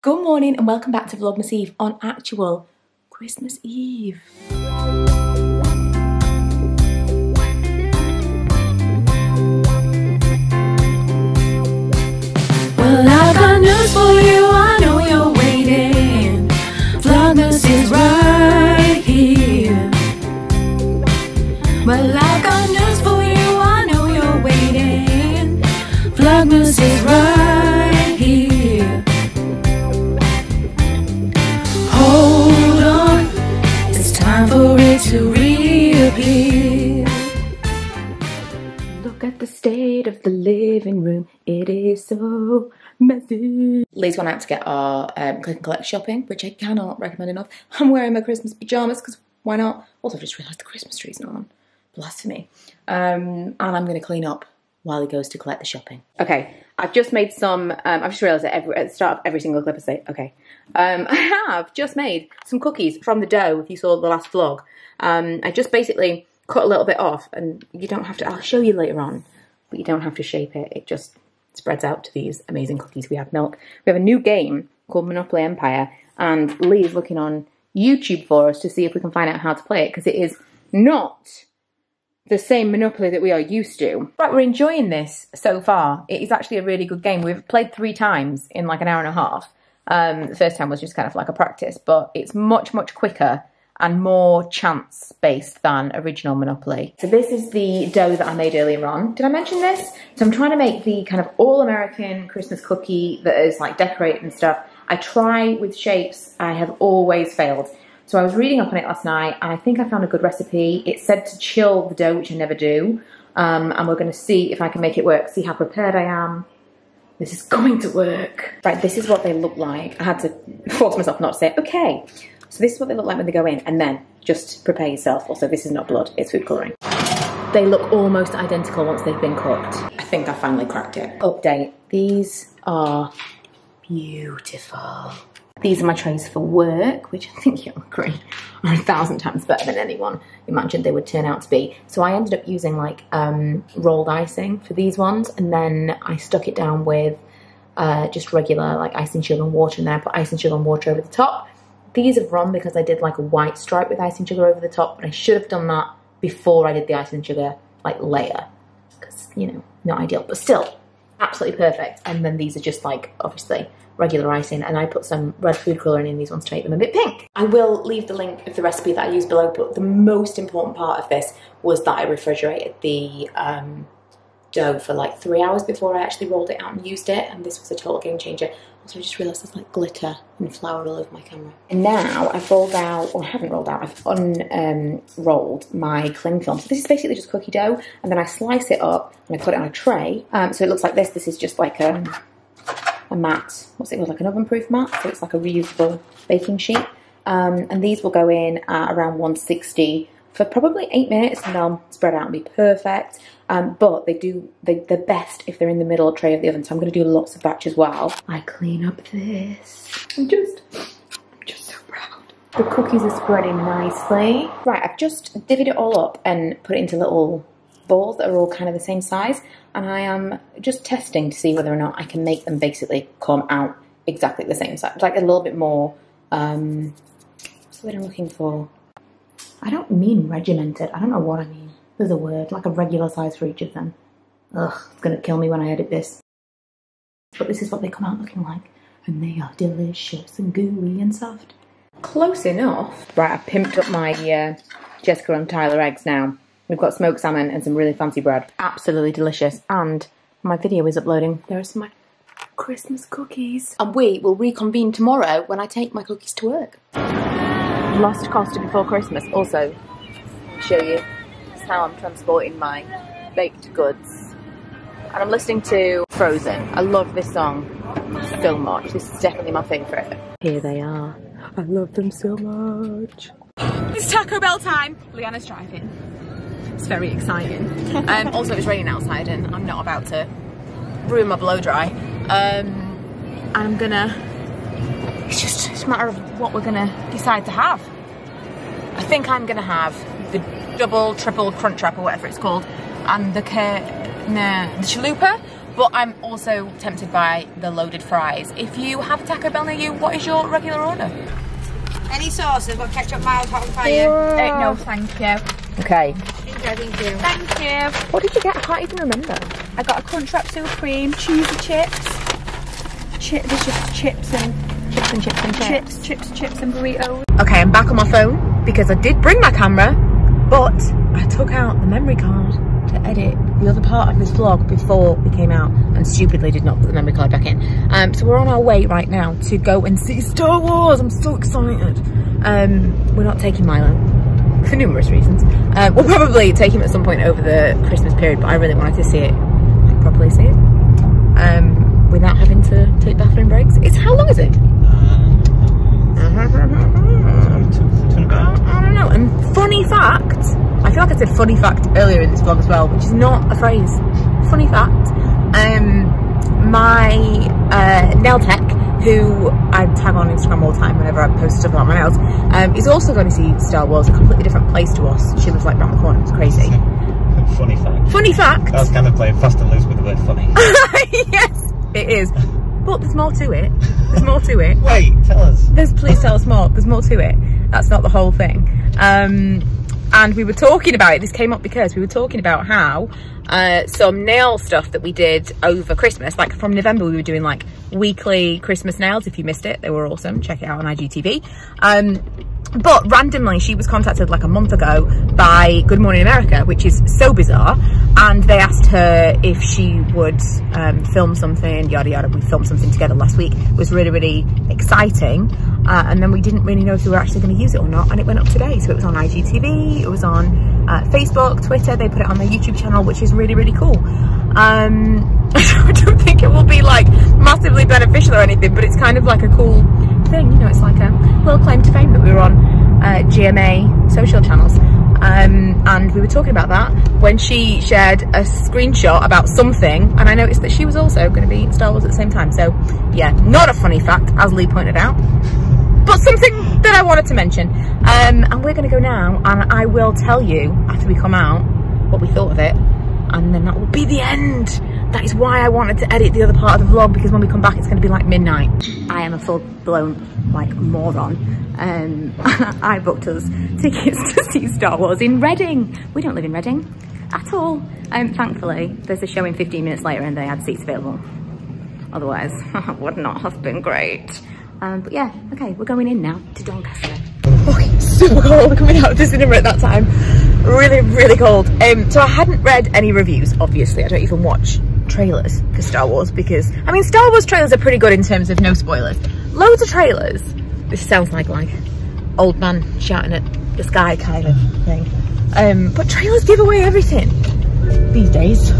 Good morning and welcome back to Vlogmas Eve on actual Christmas Eve. Well, I got news for you, I know you're waiting. Vlogmas is right here. Well, I got news for you, I know you're waiting. Vlogmas is right here. Hold on, it's time for it to reappear. Look at the state of the living room, it is so messy. Lee's gone out to get our click and collect shopping, which I cannot recommend enough. I'm wearing my Christmas pyjamas because why not? Also, I've just realised the Christmas tree's not on. Blasphemy. And I'm going to clean up while he goes to collect the shopping. Okay, I've just made some, I've just realised that at the start of every single clip I say, okay. I have just made some cookies from the dough, if you saw the last vlog. I just basically cut a little bit off, and you don't have to, I'll show you later on, but you don't have to shape it. It just spreads out to these amazing cookies. We have milk. We have a new game called Monopoly Empire, and Lee is looking on YouTube for us to see if we can find out how to play it, because it is not the same Monopoly that we are used to. Right, we're enjoying this so far. It is actually a really good game. We've played 3 times in like an hour and a half. The first time was just kind of like a practice, but it's much, much quicker and more chance-based than original Monopoly. So this is the dough that I made earlier on. Did I mention this? So I'm trying to make the kind of all-American Christmas cookie that is like decorated and stuff. I try with shapes, I have always failed. So I was reading up on it last night, and I think I found a good recipe. It said to chill the dough, which I never do. And we're gonna see if I can make it work, see how prepared I am. This is going to work. Right, this is what they look like. I had to force myself not to say, okay. So this is what they look like when they go in, and then just prepare yourself. Also, this is not blood, it's food colouring. They look almost identical once they've been cooked. I think I finally cracked it. Update, these are beautiful. These are my trays for work, which I think you'll agree are 1,000 times better than anyone imagined they would turn out to be. So I ended up using like rolled icing for these ones, and then I stuck it down with just regular like icing sugar and water, and then I put icing sugar and water over the top. These have run because I did like a white stripe with icing sugar over the top, but I should have done that before I did the icing sugar like layer, because, you know, not ideal, but still absolutely perfect. And then these are just like obviously regular icing, and I put some red food colouring in these ones to make them a bit pink. I will leave the link of the recipe that I used below, but the most important part of this was that I refrigerated the dough for like 3 hours before I actually rolled it out and used it, and this was a total game changer. Also, I just realised there's like glitter and flour all over my camera. And now I've rolled out, or I haven't rolled out, I've unrolled my cling film. So this is basically just cookie dough, and then I slice it up and I put it on a tray. So it looks like this. This is just like a mat, what's it called, like an oven-proof mat, so it's like a reusable baking sheet. And these will go in at around 160 for probably 8 minutes, and they'll spread out and be perfect. But they're best if they're in the middle tray of the oven, so I'm going to do lots of batches while I clean up this. I'm just so proud. The cookies are spreading nicely. Right, I've just divvied it all up and put it into little balls that are all kind of the same size, and I am just testing to see whether or not I can make them basically come out exactly the same size, like a little bit more, what's the word I'm looking for? I don't mean regimented, I don't know what I mean. There's a word, like a regular size for each of them. Ugh, it's gonna kill me when I edit this. But this is what they come out looking like, and they are delicious and gooey and soft. Close enough. Right, I've pimped up my Jessica and Tyler eggs now. We've got smoked salmon and some really fancy bread. Absolutely delicious. And my video is uploading. There are some of my Christmas cookies. And we will reconvene tomorrow when I take my cookies to work. Lost Costa before Christmas. Also, show you just how I'm transporting my baked goods. And I'm listening to Frozen. I love this song so much. This is definitely my favourite. Here they are. I love them so much. It's Taco Bell time. Leanna's driving. It's very exciting. Also, it's raining outside, and I'm not about to ruin my blow dry. I'm gonna, it's just a matter of what we're gonna decide to have. I think I'm gonna have the double, triple crunch wrap or whatever it's called, and the chalupa, But I'm also tempted by the loaded fries. If you have Taco Bell near you, what is your regular order? Any sauces? Got ketchup, mild, hot and fire? No, thank you. Okay. Thank you. Thank you. What did you get? I can't even remember. I got a Crunchwrap Supreme, cheesy chips. There's just chips and burritos. Okay, I'm back on my phone because I did bring my camera, but I took out the memory card to edit the other part of this vlog before we came out and stupidly did not put the memory card back in. So we're on our way right now to go and see Star Wars. I'm so excited. We're not taking Milo for numerous reasons. We'll probably take him at some point over the Christmas period, but I really wanted to see it, properly see it, without having to take bathroom breaks. How long is it? I don't know. And funny fact, I feel like I said funny fact earlier in this vlog as well, which is not a phrase. Funny fact, my nail tech, who I tag on Instagram all the time whenever I post stuff about my nails, is also going to see Star Wars, a completely different place to us. She lives like round the corner. It's crazy. Funny fact. Funny fact. That was kind of playing fast and loose with the word funny. Yes, it is. But there's more to it. There's more to it. Wait, tell us. Please tell us more. There's more to it. That's not the whole thing. And we were talking about it. This came up because we were talking about how some nail stuff that we did over Christmas, like from November, we were doing like weekly Christmas nails. If you missed it, they were awesome. Check it out on IGTV. But randomly, she was contacted like a month ago by Good Morning America, which is so bizarre. And they asked her if she would film something, yada yada. We filmed something together last week. It was really, really exciting. And then we didn't really know if we were actually going to use it or not. And it went up today. So it was on IGTV, it was on Facebook, Twitter. They put it on their YouTube channel, which is really, really cool. I don't think it will be like massively beneficial or anything, but it's kind of like a cool thing, you know. It's like a little claim to fame that we were on GMA social channels, and we were talking about that when she shared a screenshot about something, and I noticed that she was also going to be in Star Wars at the same time. So yeah, not a funny fact, as Lee pointed out, but something that I wanted to mention. And we're going to go now, and I will tell you after we come out what we thought of it, and then that will be the end. That is why I wanted to edit the other part of the vlog, because when we come back it's going to be like midnight. I am a full-blown like moron. I booked us tickets to see Star Wars in Reading. We don't live in Reading at all. Thankfully there's a show in 15 minutes later and they had seats available. Otherwise it would not have been great. But yeah, okay, we're going in now to Doncaster. Okay, super cold coming out of the cinema at that time. Really, really cold. So I hadn't read any reviews, obviously. I don't even watch trailers for Star Wars because, I mean, Star Wars trailers are pretty good in terms of no spoilers. Loads of trailers. This sounds like old man shouting at the sky kind of thing. But trailers give away everything these days. So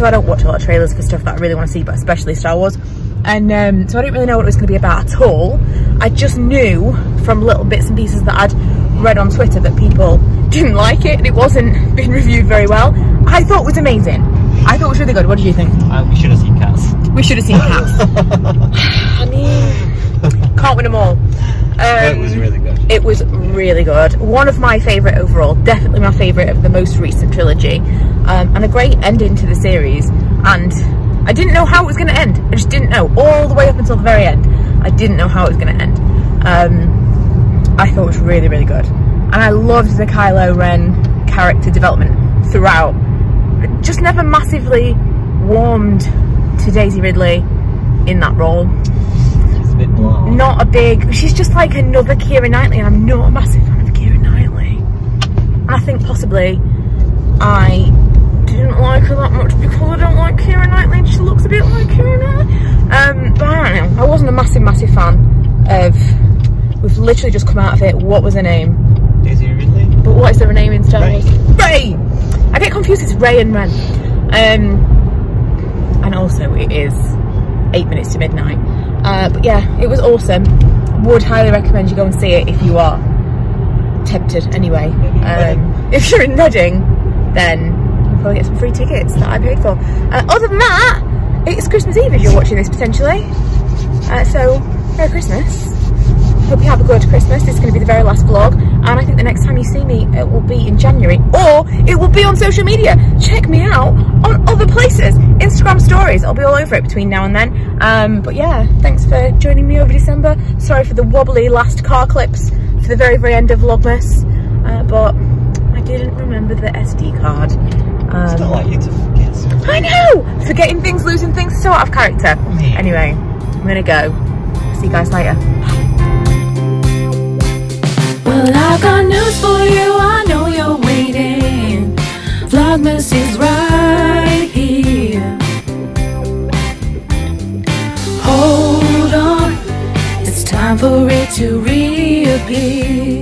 I don't watch a lot of trailers for stuff that I really want to see, but especially Star Wars. And so I didn't really know what it was going to be about at all. I just knew from little bits and pieces that I'd read on Twitter that people didn't like it and it wasn't being reviewed very well. I thought it was amazing. I thought it was really good. What did you think? We should have seen Cats. We should have seen Cats. I mean, can't win them all. It was really good. It was really good. One of my favourite overall. Definitely my favourite of the most recent trilogy. And a great ending to the series. And I didn't know how it was going to end. I just didn't know. All the way up until the very end, I didn't know how it was going to end. I thought it was really, really good. And I loved the Kylo Ren character development throughout. It just never massively warmed to Daisy Ridley in that role. It's a bit blah. Not a big... She's just like another Keira Knightley, and I'm not a massive fan of Keira Knightley. And I think possibly I didn't like her that much because I don't like Keira Knightley and she looks a bit like Keira Knightley. But I don't know. I wasn't a massive fan of... We've literally just come out of it. What was her name? Daisy Ridley. But what is her name in Star Wars? Rey! I get confused, it's Rey and Ren. And also it is 8 minutes to midnight. But yeah, it was awesome. Would highly recommend you go and see it if you are tempted anyway. If you're in Reading, then you'll probably get some free tickets that I paid for. Other than that, it's Christmas Eve if you're watching this potentially. So, Merry Christmas. hope you have a good Christmas. This is going to be the very last vlog, and I think the next time you see me, it will be in January, or it will be on social media. Check me out on other places. Instagram stories, I'll be all over it between now and then. But yeah, thanks for joining me over December. Sorry for the wobbly last car clips for the very end of Vlogmas, but I didn't remember the SD card. It's not like you to forget something. I know! Forgetting things, losing things, so out of character. Yeah. Anyway, I'm gonna go. See you guys later. Well, I've got news for you, I know you're waiting. Vlogmas is right here. Hold on, it's time for it to reappear.